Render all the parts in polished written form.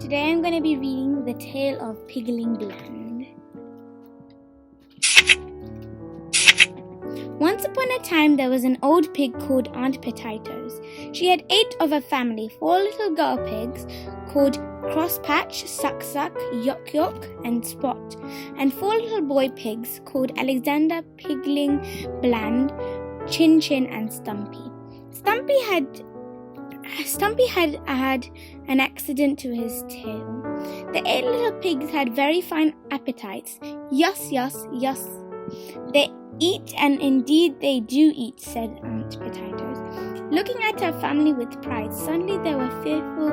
Today I'm going to be reading the tale of Pigling Bland. Once upon a time there was an old pig called Aunt Potatoes. She had 8 of her family, 4 little girl pigs called Crosspatch, Suck-Suck, Yuck-Yuck and Spot, and 4 little boy pigs called Alexander, Pigling, Bland, Chin-Chin and Stumpy. Stumpy had had an accident to his tail. The 8 little pigs had very fine appetites. Yes, yes, yes. They eat, and indeed they do eat, said Aunt Potatoes. Looking at her family with pride, suddenly there were fearful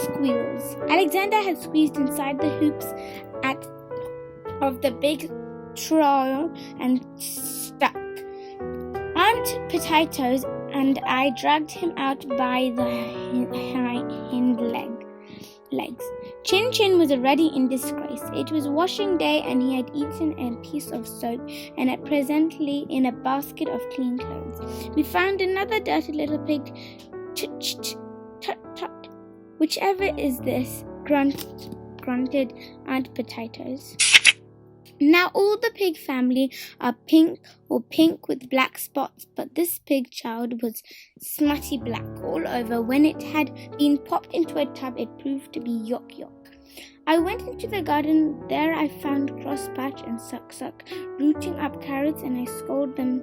squeals. Alexander had squeezed inside the hoops of the big trough and stuck. Aunt Potatoes and I dragged him out by the hind legs. Chin-Chin was already in disgrace. It was washing day and he had eaten a piece of soap and it presently in a basket of clean clothes. We found another dirty little pig. Tut, tut, tut. Whichever is this, grunted Aunt Potatoes. Now all the pig family are pink or pink with black spots, but this pig child was smutty black all over. When it had been popped into a tub, it proved to be Yuck-Yuck. I went into the garden. There I found Crosspatch and Suck-Suck rooting up carrots, and I scolded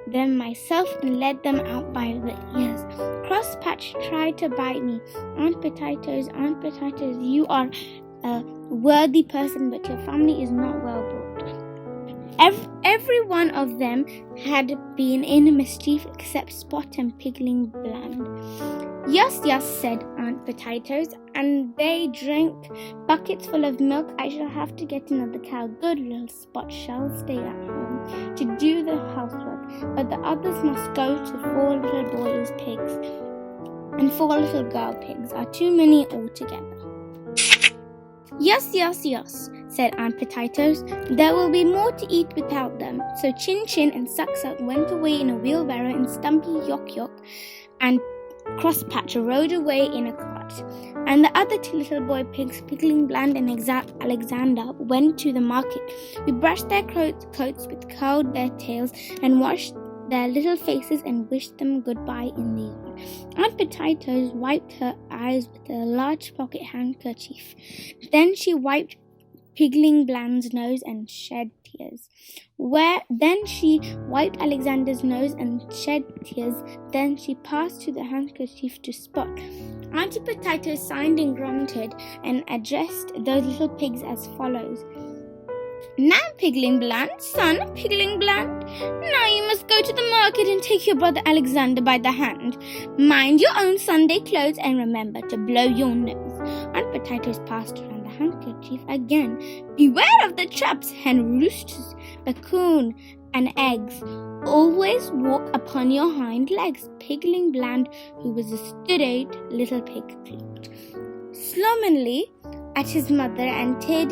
them myself and led them out by the ears. Crosspatch tried to bite me. Aunt Potatoes, you are a worthy person, but your family is not well brought. Every one of them had been in mischief except Spot and Pigling Bland. Yes, yes, said Aunt Potatoes, and they drank buckets full of milk. I shall have to get another cow. Good little Spot shall stay at home to do the housework, but the others must go to 4 little boys' pigs, and 4 little girl pigs are too many altogether. Yes, yes, yes, said Aunt Potatoes. There will be more to eat without them. So Chin-Chin and Suck-Suck went away in a wheelbarrow, and Stumpy, Yuck-Yuck and Crosspatch rode away in a cart. And the other 2 little boy pigs, Pigling Bland and Alexander, went to the market. We brushed their coats with curled their tails and washed their little faces and wished them goodbye in the yard. Aunt Potatoes wiped her eyes with a large pocket handkerchief. Then she wiped Pigling Bland's nose and shed tears. Then she wiped Alexander's nose and shed tears. Then she passed to the handkerchief to Spot. Auntie Potatoes signed and grunted and addressed those little pigs as follows. Now, Pigling Bland, son, Pigling Bland, now you must go to the market and take your brother Alexander by the hand. Mind your own Sunday clothes and remember to blow your nose. Aunt Potatoes passed around the handkerchief again. Beware of the traps, hen roosters, bacon and eggs. Always walk upon your hind legs. Pigling Bland, who was a studate little pig, looked slovenly at his mother and tear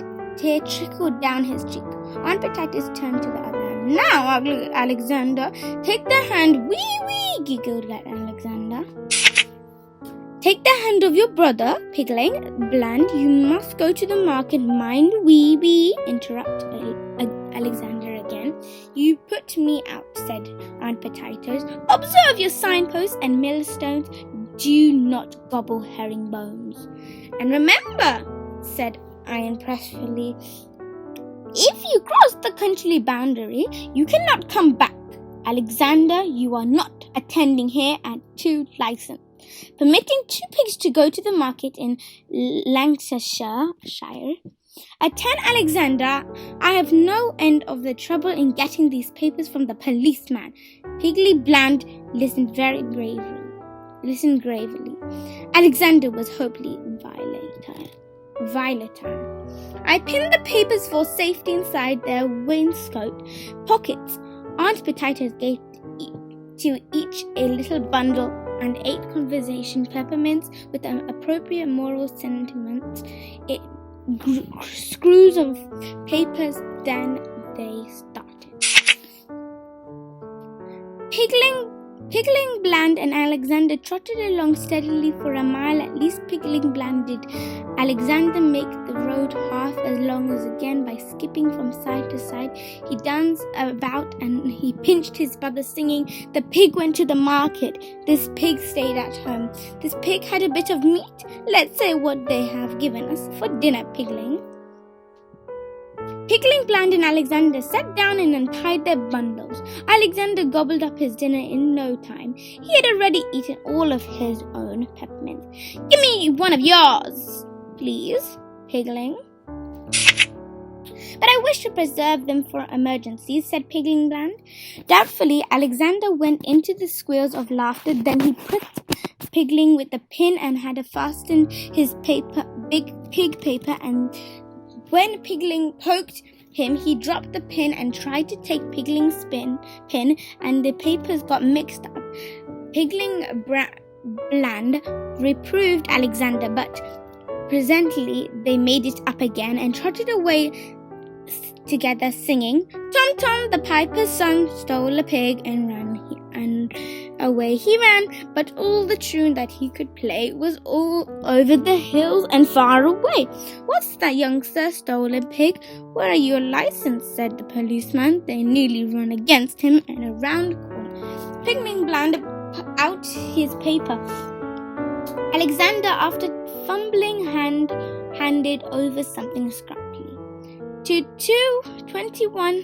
trickled down his cheek. Aunt Potatoes turned to the other hand. Now, Alexander, take the hand. Wee, giggled Alexander. Take the hand of your brother, Pigling Bland. You must go to the market. Mind, wee, interrupted Alexander again. You put me out, said Aunt Potatoes. Observe your signposts and millstones. Do not gobble herringbones. And remember, said I impressively, if you cross the country boundary, you cannot come back. Alexander, you are not attending here at 2 license. Permitting 2 pigs to go to the market in Lancashire. Attend, Alexander. I have no end of the trouble in getting these papers from the policeman. Pigling Bland listened gravely. Alexander was hopefully volatile. I pinned the papers for safety inside their waistcoat pockets. Aunt Potatoes gave to each a little bundle and 8 conversation peppermints with an appropriate moral sentiment. Screws of papers. Then they started. Pigling Pigling, Bland, and Alexander trotted along steadily for a mile. At least Pigling, Bland did. Alexander make the road half as long as again by skipping from side to side. He danced about and he pinched his brother, singing, "The pig went to the market. This pig stayed at home. This pig had a bit of meat. Let's say what they have given us for dinner, Pigling." Pigling, Bland, and Alexander sat down and untied their bundles. Alexander gobbled up his dinner in no time. He had already eaten all of his own peppermints. "Give me one of yours, please, Pigling." "But I wish to preserve them for emergencies," said Pigling, Bland. Doubtfully, Alexander went into the squeals of laughter. Then he pricked Pigling with a pin and had fastened his big pig paper, and when Pigling poked him, he dropped the pin and tried to take Pigling's pin, and the papers got mixed up. Pigling, Bland reproved Alexander, but presently they made it up again and trotted away together, singing, "Tom, Tom, the piper's son, stole a pig and away he ran, but all the tune that he could play was all over the hills and far away. What's that, youngster? Stole a pig? Where are your license?" said the policeman. They nearly ran against him in a round corner. Pigling, Bland out his paper. Alexander, after fumbling, handed over something scrappily. To 221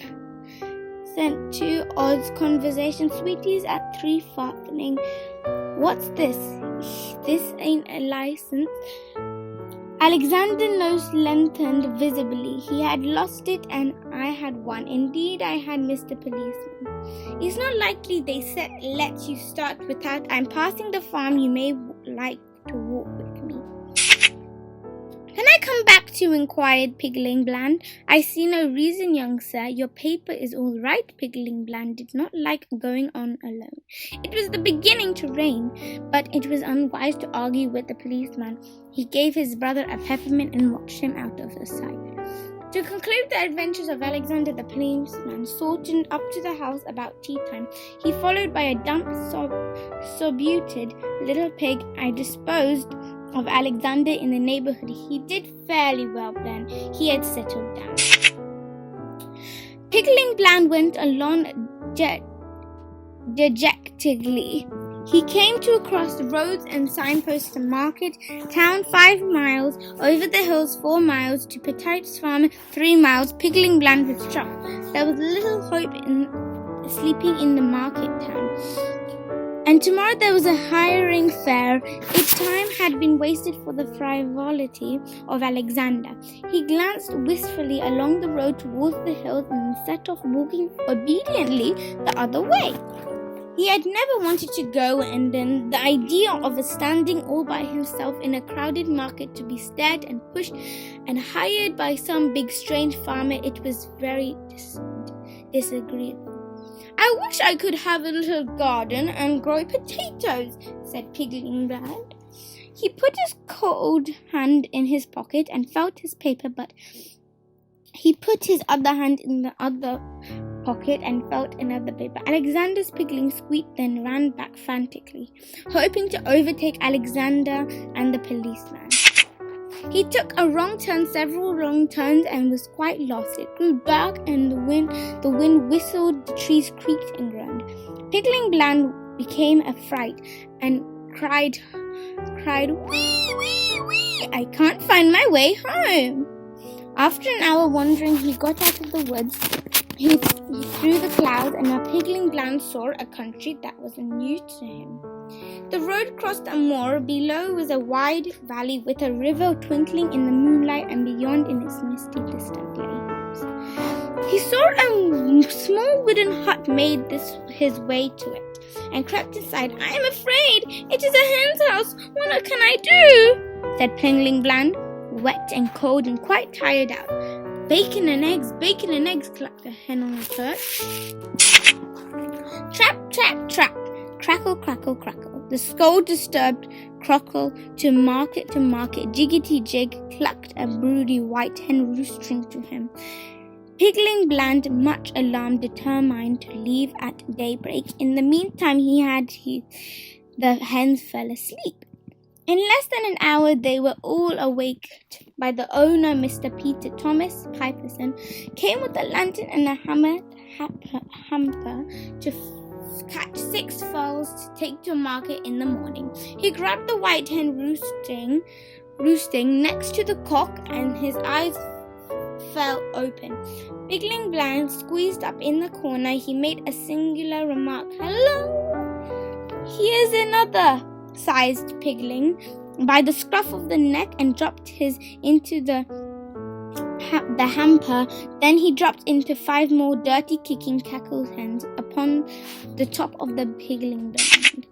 sent 2 odds conversation sweeties at 3 farthing. "What's this? This ain't a license." Alexander's nose lengthened visibly. He had lost it and I had one. "Indeed I had, Mr. Policeman. It's not likely they let you start without I'm passing the farm. You may like to walk with me." "Can I come back too?" inquired Pigling, Bland. "I see no reason, young sir. Your paper is all right." Pigling, Bland did not like going on alone. It was the beginning to rain, but it was unwise to argue with the policeman. He gave his brother a peppermint and watched him out of his sight. To conclude the adventures of Alexander, the policeman sauntered up to the house about tea time. He followed by a dump, sobuted little pig. I disposed of Alexander in the neighborhood. He did fairly well then. He had settled down. Pigling, Bland went along dejectedly. He came to across the roads and signposts to market, town 5 miles, over the hills 4 miles, to Petite's farm 3 miles. Pigling, Bland was struck. There was little hope in sleeping in the market town. And tomorrow there was a hiring fair. Its time had been wasted for the frivolity of Alexander. He glanced wistfully along the road towards the hills and set off walking obediently the other way. He had never wanted to go, and then the idea of standing all by himself in a crowded market to be stared and pushed and hired by some big strange farmer, it was very disagreeable. "I wish I could have a little garden and grow potatoes," said Pigling, Bland. He put his cold hand in his pocket and felt his paper, but he put his other hand in the other pocket and felt another paper. Alexander's Pigling squeaked, then ran back frantically, hoping to overtake Alexander and the policeman. He took a wrong turn, several wrong turns, and was quite lost. It grew dark and the wind whistled, the trees creaked and groaned. Pigling, Bland became a fright and cried, "Wee, wee, wee! I can't find my way home." After an hour wandering, he got out of the woods. He through the clouds, and a Pigling, Bland saw a country that was new to him. The road crossed a moor. Below was a wide valley with a river twinkling in the moonlight, and beyond in its misty distant lanes. He saw a small wooden hut, made his way to it, and crept inside. "I am afraid it is a hen's house. What can I do?" said Pigling, Bland, wet and cold and quite tired out. Bacon and eggs, clucked a hen on a perch. Trap, trap, trap, crackle, crackle, crackle. The scold disturbed crockle to market, jiggity jig, clucked a broody white hen roostering to him. Pigling Bland, much alarmed, determined to leave at daybreak. In the meantime, the hens fell asleep. In less than an hour, they were all awaked by the owner, Mr. Peter Thomas Piperson, came with a lantern and a hamper to catch 6 fowls to take to market in the morning. He grabbed the white hen roosting next to the cock, and his eyes fell open. Pigling Bland squeezed up in the corner. He made a singular remark. "Hello! Here's another," sighed Pigling by the scruff of the neck, and dropped his into the hamper. Then he dropped into 5 more dirty, kicking cackle hens upon the top of the Pigling Bland.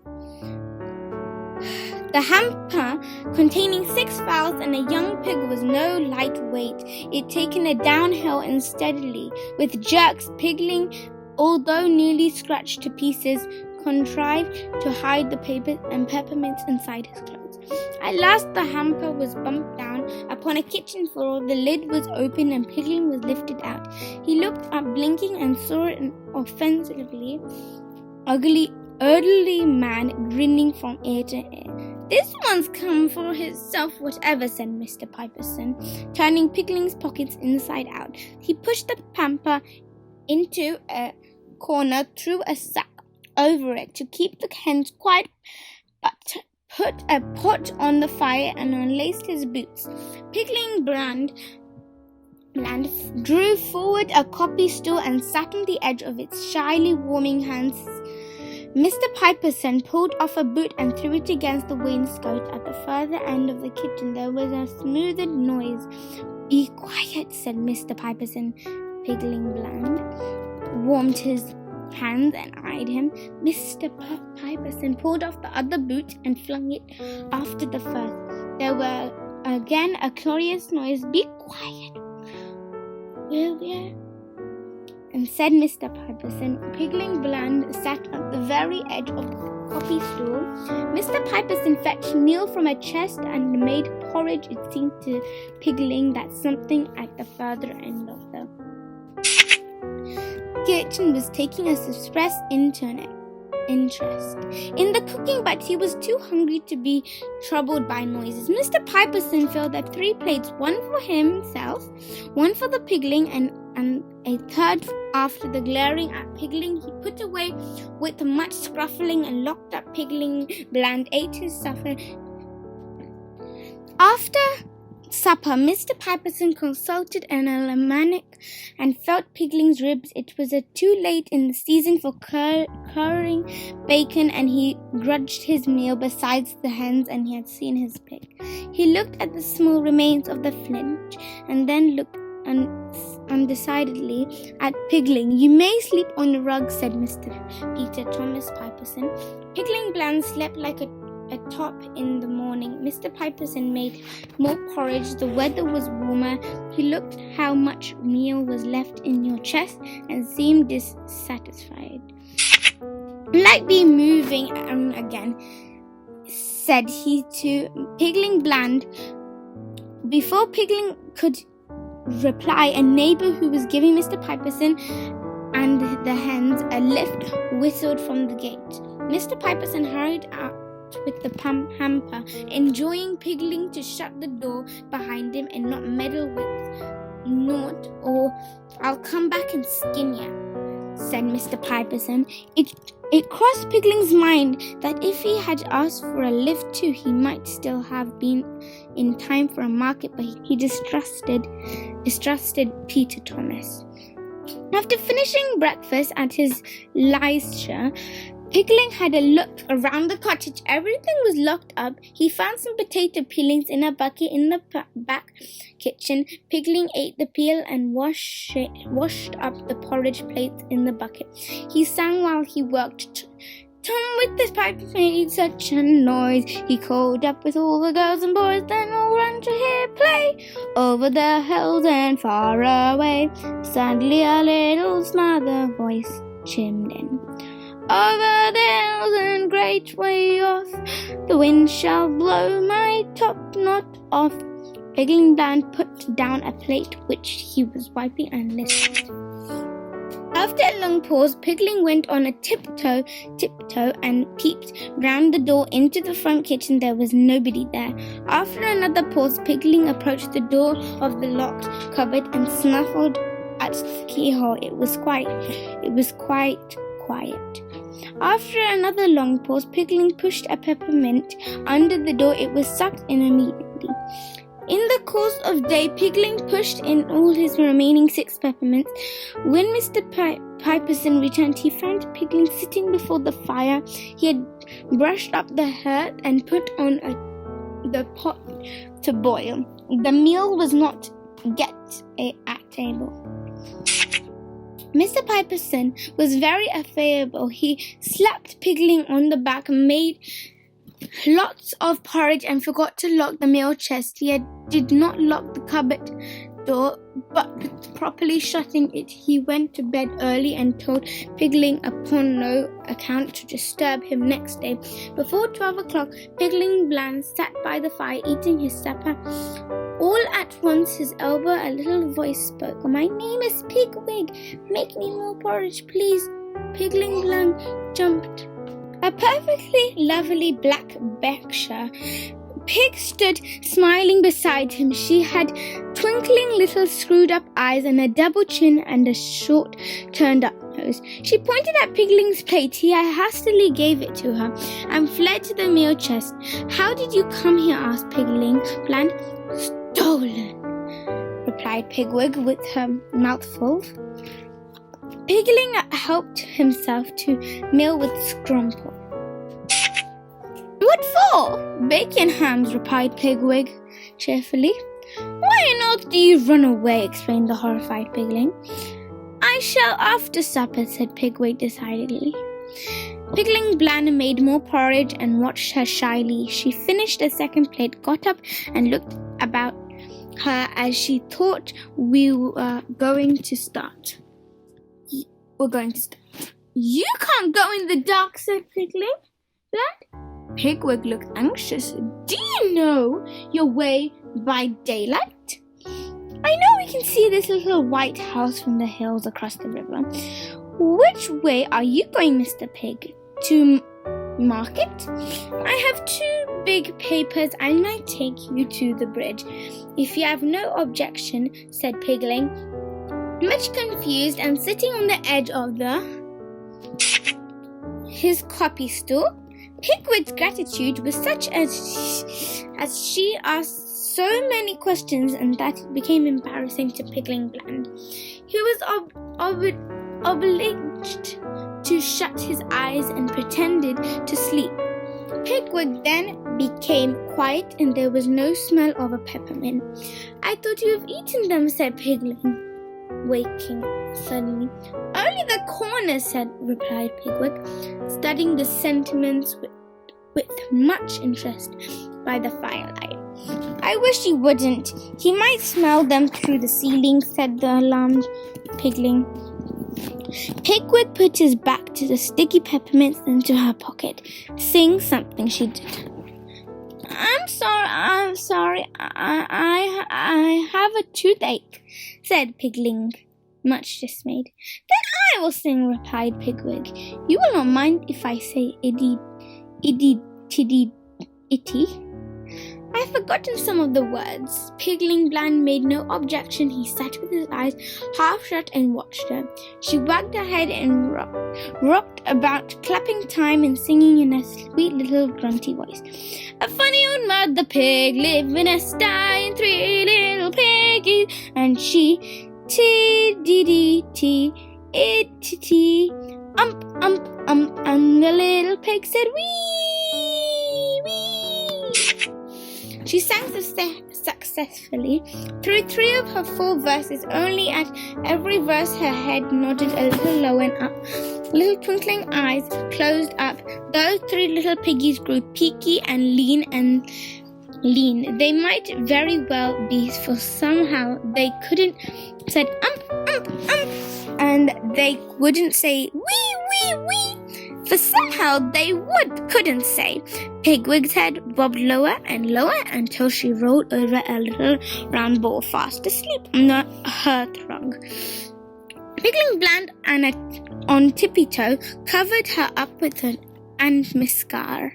The hamper, containing 6 fowls and a young pig, was no light weight. It taken a downhill unsteadily. With jerks, Pigling, although nearly scratched to pieces, contrived to hide the papers and peppermints inside his clothes. At last the hamper was bumped down upon a kitchen floor. The lid was open and Pigling was lifted out. He looked up, blinking, and saw an offensively elderly man grinning from ear to ear. "This one's come for himself, whatever," said Mr. Piperson, turning Pigling's pockets inside out. He pushed the hamper into a corner, threw a sack over it to keep the hens quiet, but put a pot on the fire and unlaced his boots. Pigling Bland drew forward a coffee stool and sat on the edge of its shyly warming hands. Mr. Piperson pulled off a boot and threw it against the wainscot at the further end of the kitchen. There was a smoothed noise. "Be quiet," said Mr. Piperson. Pigling Bland warmed his hands and eyed him. Mr. Piperson pulled off the other boot and flung it after the first. There were again a curious noise. "Be quiet, will you?" and said Mr. Piperson. Pigling Bland sat at the very edge of the coffee stool. Mr. Piperson fetched meal from a chest and made porridge. It seemed to Pigling that something at the further end of the kitchen was taking a suppressed interest in the cooking, but he was too hungry to be troubled by noises. Mr. Piperson filled up 3 plates, 1 for himself, 1 for the pigling, and a third after the glaring at Pigling. He put away with much scruffling and locked up. Pigling Bland ate his supper. After supper, Mr. Piperson consulted an almanac and felt Pigling's ribs. It was too late in the season for curing bacon, and he grudged his meal besides the hens, and he had seen his pig. He looked at the small remains of the flint and then looked undecidedly at Pigling. "You may sleep on the rug," said Mr. Peter Thomas Piperson. Pigling Bland slept like a top in the morning. Mr. Piperson made more porridge. The weather was warmer. He looked how much meal was left in your chest and seemed dissatisfied. "Like be moving again," said he to Pigling Bland. Before Pigling could reply, a neighbor who was giving Mr. Piperson and the hens a lift whistled from the gate. Mr. Piperson hurried out with the hamper, enjoining Pigling to shut the door behind him and not meddle with naught, or "I'll come back and skin ya," said Mr. Piperson. It crossed Pigling's mind that if he had asked for a lift too, he might still have been in time for a market, but he distrusted Peter Thomas. After finishing breakfast at his leisure, Pigling had a look around the cottage. Everything was locked up. He found some potato peelings in a bucket in the back kitchen. Pigling ate the peel and washed up the porridge plates in the bucket. He sang while he worked. Tom with his pipe made such a noise. He called up with all the girls and boys, then all ran to hear play over the hills and far away. Suddenly a little smothered voice chimed in. Over the hills and great way off, the wind shall blow my top knot off. Pigling Bland put down a plate which he was wiping and listened. After a long pause, Pigling went on a tiptoe, and peeped round the door into the front kitchen. There was nobody there. After another pause, Pigling approached the door of the locked cupboard and snuffled at the keyhole. It was quite quiet. After another long pause, Pigling pushed a peppermint under the door. It was sucked in immediately. In the course of day, Pigling pushed in all his remaining 6 peppermints. When Mr. Piperson returned, he found Pigling sitting before the fire. He had brushed up the hearth and put on the pot to boil. The meal was not yet at table. Mr. Piperson was very affable. He slapped Pigling on the back, made lots of porridge, and forgot to lock the meal chest. He did not lock the cupboard door, but properly shutting it, he went to bed early and told Pigling upon no account to disturb him next day. Before 12 o'clock, Pigling Bland sat by the fire eating his supper. All at once, his elbow, a little voice spoke. "My name is Pigwig. Make me more porridge, please." Pigling Bland jumped. A perfectly lovely black Berkshire pig stood smiling beside him. She had twinkling little screwed-up eyes and a double chin and a short turned-up nose. She pointed at Pigling's plate. He hastily gave it to her and fled to the meal chest. "How did you come here?" asked Pigling Bland. "Stolen," replied Pigwig with her mouth full. Pigling helped himself to meal with scrumpole. "What for?" "Bacon hams," replied Pigwig cheerfully. "Why on earth do you run away?" exclaimed the horrified Pigling. "I shall after supper," said Pigwig decidedly. Pigling Bland made more porridge and watched her shyly. She finished the second plate, got up and looked about her as she thought we were going to start. "You can't go in the dark," said Pigling Bland. Pigwig looked anxious. "Do you know your way by daylight?" "I know we can see this little white house from the hills across the river." "Which way are you going, Mr. Pig?" "To market." "I have 2 big papers. I might take you to the bridge." "If you have no objection," said Pigling, much confused and sitting on the edge of his copy stool. Pigwig's gratitude was such as she asked so many questions and that it became embarrassing to Pigling Bland. He was obliged to shut his eyes and pretended to sleep. Pigwig then became quiet and there was no smell of a peppermint. "I thought you have eaten them," said Pigling, waking suddenly. "Only the corners," replied Pigwig, studying the sentiments with much interest by the firelight. "I wish he wouldn't. He might smell them through the ceiling," said the alarmed Pigling. Pigwig put his back to the sticky peppermints into her pocket, saying something she did. I'm sorry, I have a toothache," said Pigling, much dismayed. "Then I will sing," replied Pigwig. "You will not mind if I say iddy, tiddy, itty?" "I've forgotten some of the words." Pigling Bland made no objection. He sat with his eyes half shut and watched her. She wagged her head and rocked about, clapping time and singing in a sweet little grunty voice. "A funny old mother pig lived in a sty and 3 little piggies, and she tiddy-dee-tee, it-tee, ump, and the little pig said wee, wee." She sang successfully through 3 of her 4 verses. Only at every verse her head nodded a little low and up. Little twinkling eyes closed up. Those 3 little piggies grew peaky and lean. They might very well be, for somehow they couldn't said and they wouldn't say wee, wee, wee. for somehow they couldn't say. Pigwig's head bobbed lower and lower until she rolled over a little round ball fast asleep on the hearthrug. Pigling Bland on tippy-toe covered her up with an mascara.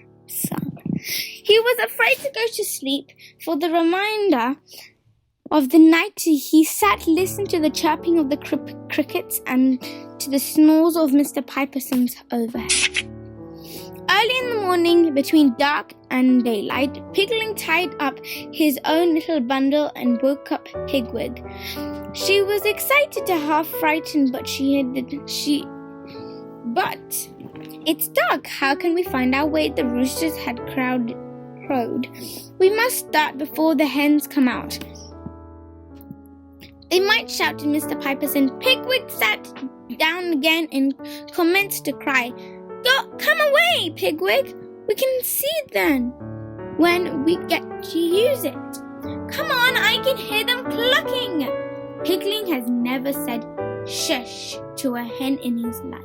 He was afraid to go to sleep. For the remainder of the night he sat listening to the chirping of the crickets and to the snores of Mr. Piperson's overhead. Early in the morning, between dark and daylight, Pigling tied up his own little bundle and woke up Pigwig. She was excited and half frightened, but it's dark. How can we find our way? The roosters had crowed. We must start before the hens come out. They might shout to Mr. Piperson. Pigwig sat down again and commenced to cry. Come away, Pigwig. We can see then when we get to use it. Come on, I can hear them clucking. Pigling has never said shush to a hen in his life.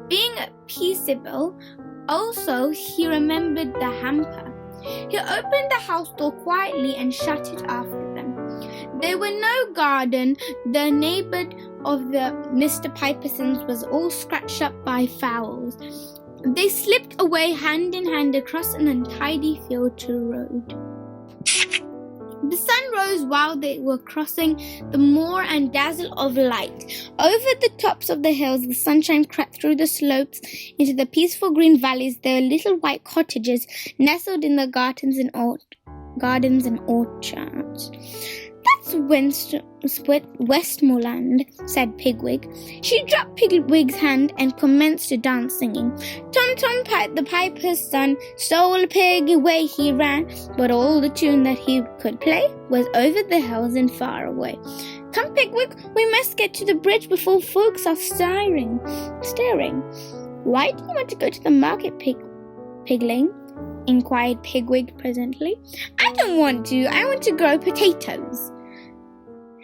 Being peaceable, also he remembered the hamper. He opened the house door quietly and shut it after them. There were no garden. The neighbourhood of the Mr. Pipersons was all scratched up by fowls. They slipped away hand in hand across an untidy field to the road. The sun rose while they were crossing the moor and dazzle of light. Over the tops of the hills, the sunshine crept through the slopes into the peaceful green valleys. There were little white cottages nestled in the gardens and orchards. That's Westmoreland, said Pigwig. She dropped Pigwig's hand and commenced to dance, singing, Tom, Tom, the piper's son, stole a pig, away he ran, but all the tune that he could play was over the hills and far away. Come, Pigwig, we must get to the bridge before folks are stirring. Why do you want to go to the market, Pigling? Inquired Pigwig presently. I don't want to. I want to grow potatoes.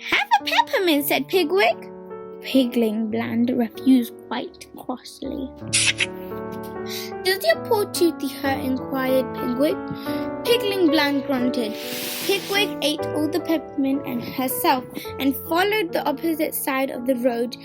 Have a peppermint, said Pigwig. Pigling Bland refused quite crossly. Does your poor toothy hurt? Inquired Pigwig. Pigling Bland grunted. Pigwig ate all the peppermint and herself and followed the opposite side of the road.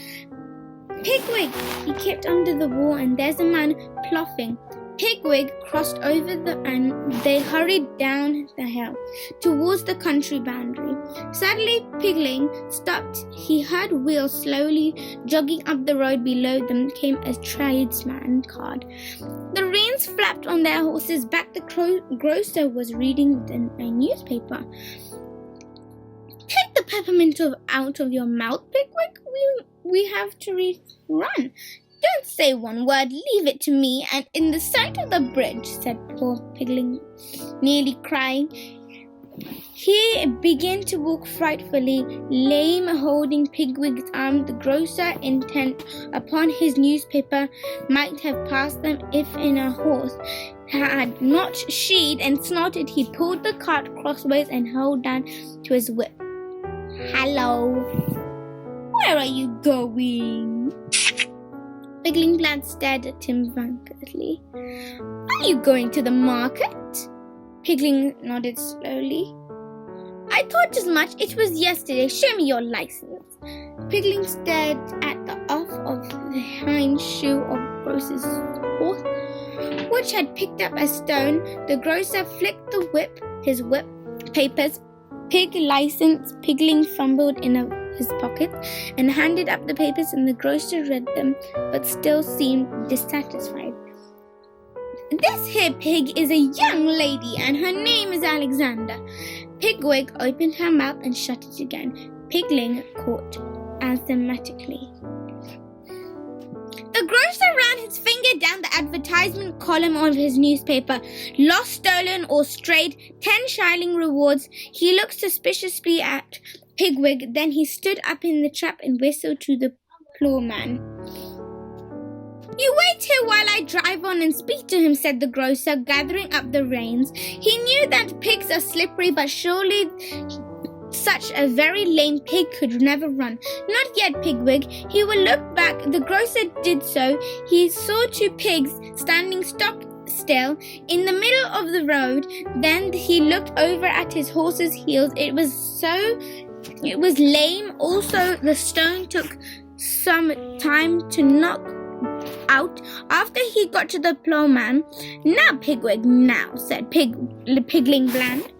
Pigwig! He kept under the wall, and there's a man ploughing. Pigwig crossed over and they hurried down the hill towards the country boundary. Suddenly Pigling stopped. He heard wheels slowly jogging up the road. Below them came a tradesman cart. The reins flapped on their horses' back. The grocer was reading a newspaper. Take the peppermint out of your mouth, Pigwig. We have to run. Don't say one word, leave it to me, and in the sight of the bridge, said poor Pigling, nearly crying. He began to walk frightfully, lame, holding Pigwig's arm. The grocer, intent upon his newspaper, might have passed them if in a horse had not sheed and snorted. He pulled the cart crossways and held down to his whip. Hello, where are you going? Pigling Bland stared at him vacantly. Are you going to the market? Pigling nodded slowly. I thought as much. It was yesterday. Show me your license. Pigling stared at the off of the hind shoe of the grocer's horse, which had picked up a stone. The grocer flicked his whip papers. Pig license. Pigling fumbled in his pocket and handed up the papers, and the grocer read them, but still seemed dissatisfied. This here pig is a young lady, and her name is Alexander. Pigwig opened her mouth and shut it again. Pigling caught asthmatically. The grocer ran his finger down the advertisement column of his newspaper. Lost, stolen, or strayed, 10 shilling rewards. He looked suspiciously at Pigwig, then he stood up in the trap and whistled to the ploughman. You wait here while I drive on and speak to him, said the grocer, gathering up the reins. He knew that pigs are slippery, but surely Such a very lame pig could never run. Not yet, Pigwig. He will look back. The grocer did so. He saw two pigs standing stock still in the middle of the road. Then he looked over at his horse's heels. It was lame. Also, the stone took some time to knock out. After he got to the ploughman, "Now, Pigwig, now," said Pigling bland.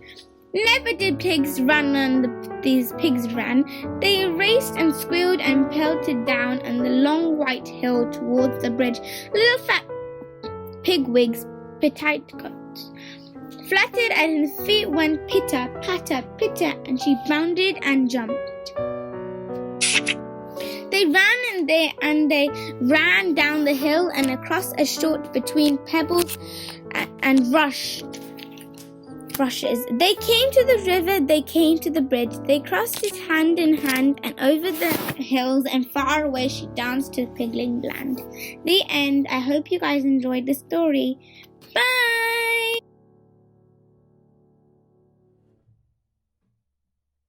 Never did pigs run on these pigs ran. They raced and squealed and pelted down on the long white hill towards the bridge. Little fat Pigwig's petticoats fluttered at his feet went pitter, patter, pitter, and she bounded and jumped. They ran and they ran down the hill and across a short between pebbles and rushes. They came to the river, they came to the bridge. They crossed it hand in hand, and over the hills and far away she danced to Pigling Land. The end. I hope you guys enjoyed the story. Bye!